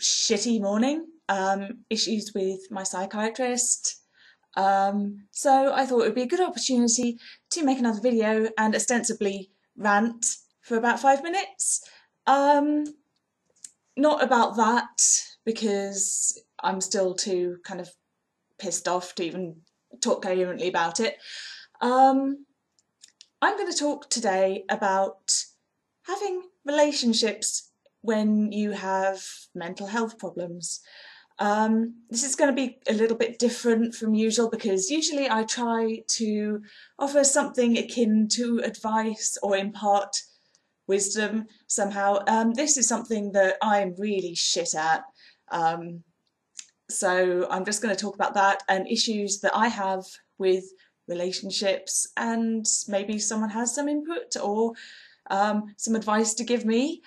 shitty morning, issues with my psychiatrist. So I thought it would be a good opportunity to make another video and ostensibly rant for about 5 minutes. Not about that, because I'm still too kind of pissed off to even talk coherently about it. I'm going to talk today about having relationships when you have mental health problems. This is going to be a little bit different from usual, because usually I try to offer something akin to advice or impart wisdom somehow. This is something that I'm really shit at. So I'm just going to talk about that and issues that I have with relationships, and maybe someone has some input or some advice to give me.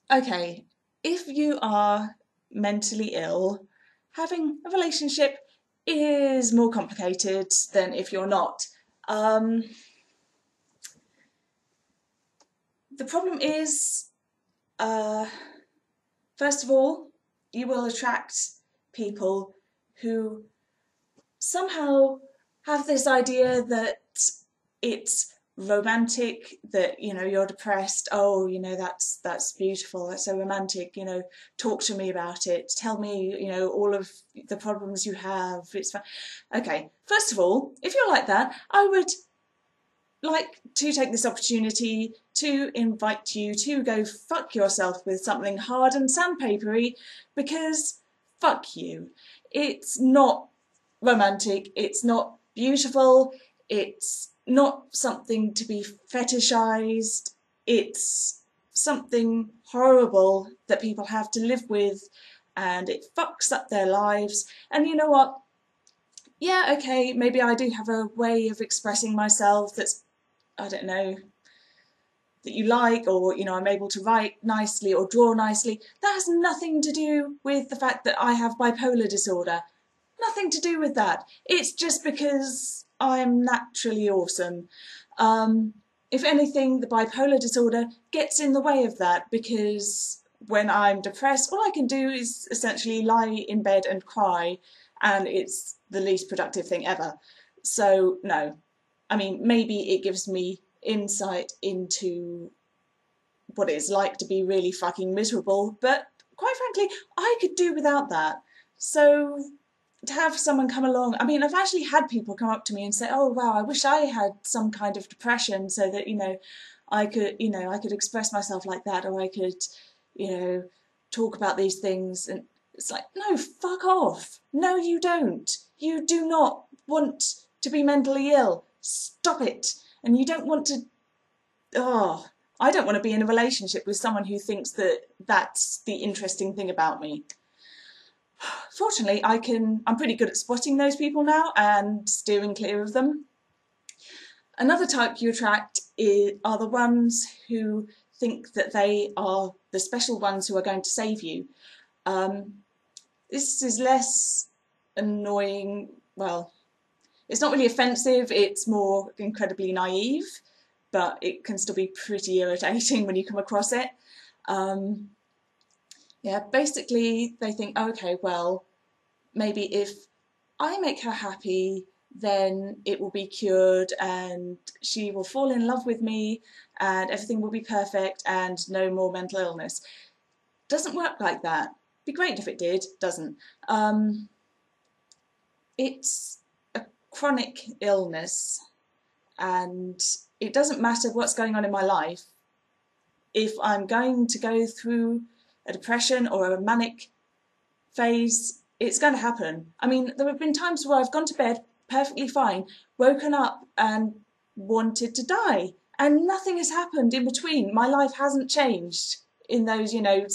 Okay, if you are mentally ill, having a relationship is more complicated than if you're not. The problem is, first of all, you will attract people who somehow have this idea that it's romantic, that you're depressed. Oh, that's beautiful, that's so romantic, talk to me about it, tell me all of the problems you have, it's fine. Okay, first of all, if you're like that, I would like to take this opportunity to invite you to go fuck yourself with something hard and sandpapery, because fuck you. It's not romantic, it's not beautiful, it's not something to be fetishized, it's something horrible that people have to live with, and it fucks up their lives. And you know what? Yeah, okay, maybe I do have a way of expressing myself that's, I don't know, that you like, or I'm able to write nicely or draw nicely. That has nothing to do with the fact that I have bipolar disorder. Nothing to do with that. It's just because I'm naturally awesome. If anything, the bipolar disorder gets in the way of that, because when I'm depressed, all I can do is essentially lie in bed and cry, and it's the least productive thing ever. So no, I mean, maybe it gives me insight into what it's like to be really fucking miserable, but quite frankly, I could do without that. So to have someone come along, I mean, I've actually had people come up to me and say, oh wow, I wish I had some kind of depression so that I could express myself like that, or I could talk about these things. And it's like, no, fuck off. No, you don't. You do not want to be mentally ill. Stop it. And you don't want to, I don't want to be in a relationship with someone who thinks that that's the interesting thing about me. Fortunately, I'm pretty good at spotting those people now and steering clear of them. Another type you attract are the ones who think that they are the special ones who are going to save you. This is less annoying, well, it's not really offensive, it's more incredibly naive, but it can still be pretty irritating when you come across it. Yeah, basically they think, okay, well, maybe if I make her happy, then it will be cured and she will fall in love with me and everything will be perfect and no more mental illness. Doesn't work like that. Be great if it did, doesn't. It's a chronic illness, and it doesn't matter what's going on in my life. If I'm going to go through a depression or a manic phase, it's going to happen. I mean, there have been times where I've gone to bed perfectly fine, woken up and wanted to die, and nothing has happened in between. My life hasn't changed in those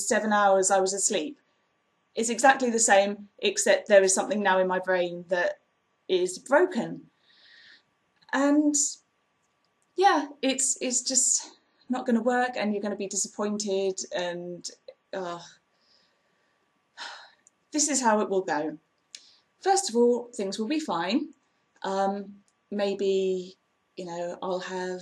7 hours I was asleep. It's exactly the same, except there is something now in my brain that is broken. And yeah, it's just not going to work, and you're going to be disappointed, and this is how it will go. First of all, things will be fine. Maybe I'll have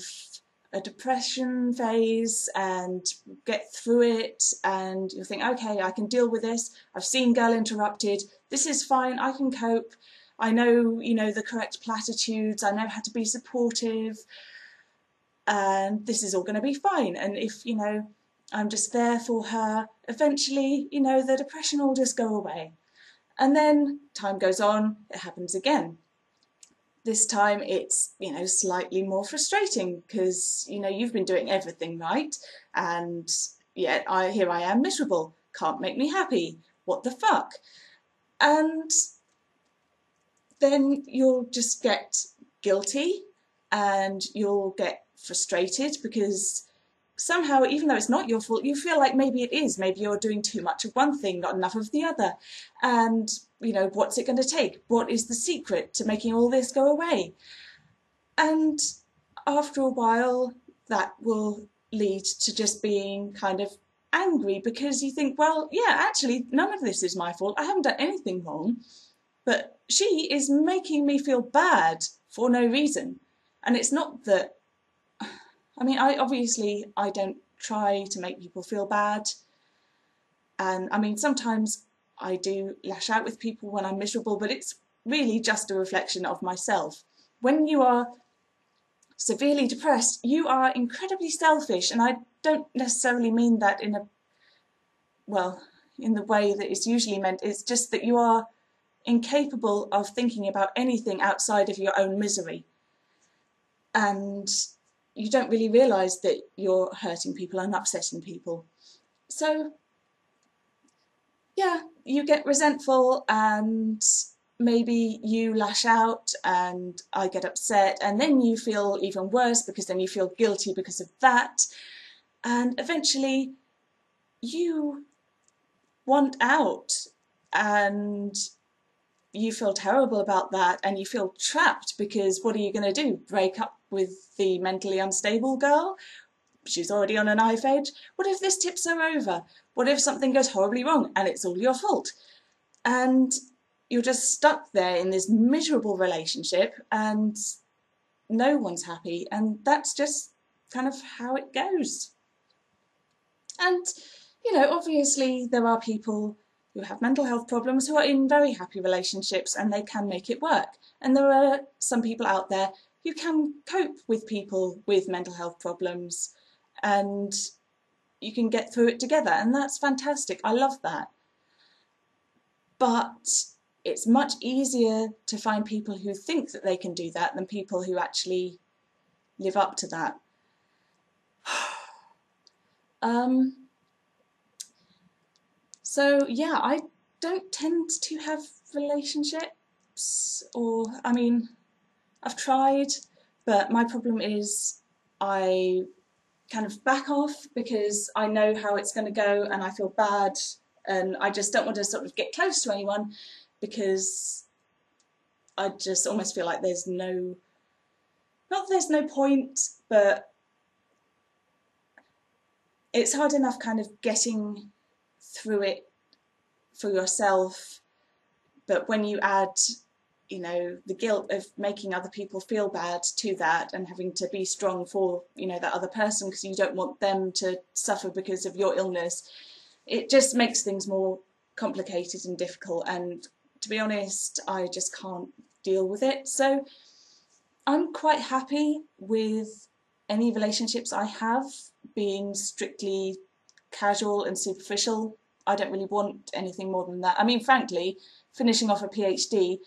a depression phase and get through it, and you'll think, okay, I can deal with this. I've seen Girl Interrupted. This is fine. I can cope. I know, the correct platitudes. I know how to be supportive, and this is all going to be fine. And if, I'm just there for her, eventually, the depression will just go away. And then time goes on, it happens again. This time it's, slightly more frustrating because, you've been doing everything right, and yet here I am miserable, can't make me happy, what the fuck? And then you'll just get guilty and you'll get frustrated because somehow, even though it's not your fault, you feel like maybe it is. Maybe you're doing too much of one thing, not enough of the other. And, what's it going to take? What is the secret to making all this go away? And after a while, that will lead to just being kind of angry because you think, well, yeah, actually, none of this is my fault. I haven't done anything wrong. But she is making me feel bad for no reason. And it's not that, I don't try to make people feel bad. And sometimes I do lash out with people when I'm miserable, but it's really just a reflection of myself. When you are severely depressed, you are incredibly selfish. And I don't necessarily mean that in the way that it's usually meant. It's just that you are incapable of thinking about anything outside of your own misery. And you don't really realise that you're hurting people and upsetting people. So, yeah, you get resentful and maybe you lash out and I get upset, and then you feel even worse because then you feel guilty because of that. And eventually you want out and you feel terrible about that, and you feel trapped because what are you going to do? Break up with the mentally unstable girl? She's already on a knife edge. What if this tips her over? What if something goes horribly wrong and it's all your fault? And you're just stuck there in this miserable relationship and no one's happy, and that's just kind of how it goes. And, obviously there are people who have mental health problems who are in very happy relationships and they can make it work. And there are some people out there who can cope with people with mental health problems and you can get through it together, and that's fantastic. I love that. But it's much easier to find people who think that they can do that than people who actually live up to that. So yeah, I don't tend to have relationships, I've tried, but my problem is I kind of back off because I know how it's going to go and I feel bad, and I just don't want to sort of get close to anyone because I just almost feel like there's no point, but it's hard enough kind of getting through it for yourself, but when you add the guilt of making other people feel bad to that and having to be strong for that other person because you don't want them to suffer because of your illness, it just makes things more complicated and difficult, and to be honest I just can't deal with it. So I'm quite happy with any relationships I have being strictly casual and superficial. I don't really want anything more than that. Frankly, finishing off a PhD,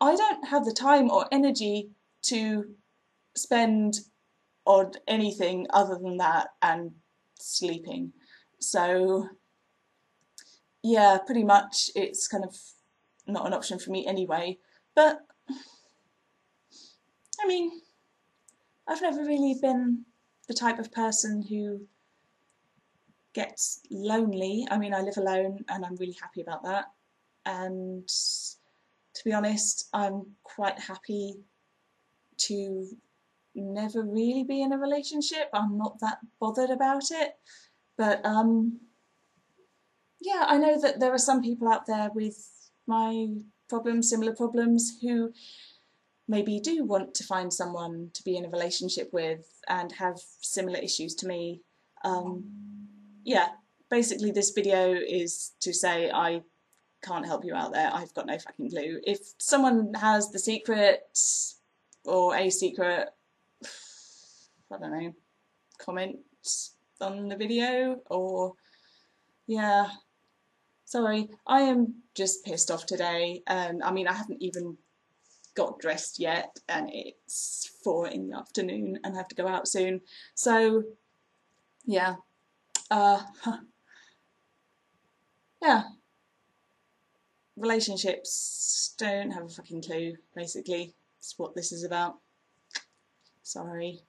I don't have the time or energy to spend on anything other than that and sleeping. So yeah, pretty much it's kind of not an option for me anyway. But I've never really been the type of person who gets lonely. I live alone and I'm really happy about that. And to be honest, I'm quite happy to never really be in a relationship. I'm not that bothered about it. But yeah, I know that there are some people out there with my problems, similar problems, who maybe do want to find someone to be in a relationship with and have similar issues to me. Yeah, basically this video is to say I can't help you out there. I've got no fucking clue. If someone has the secret or a secret, I don't know, comment on the video, or yeah, sorry, I am just pissed off today. I mean, I haven't even got dressed yet and it's 4 in the afternoon and I have to go out soon. So yeah, yeah, relationships, don't have a fucking clue, basically. It's what this is about. Sorry.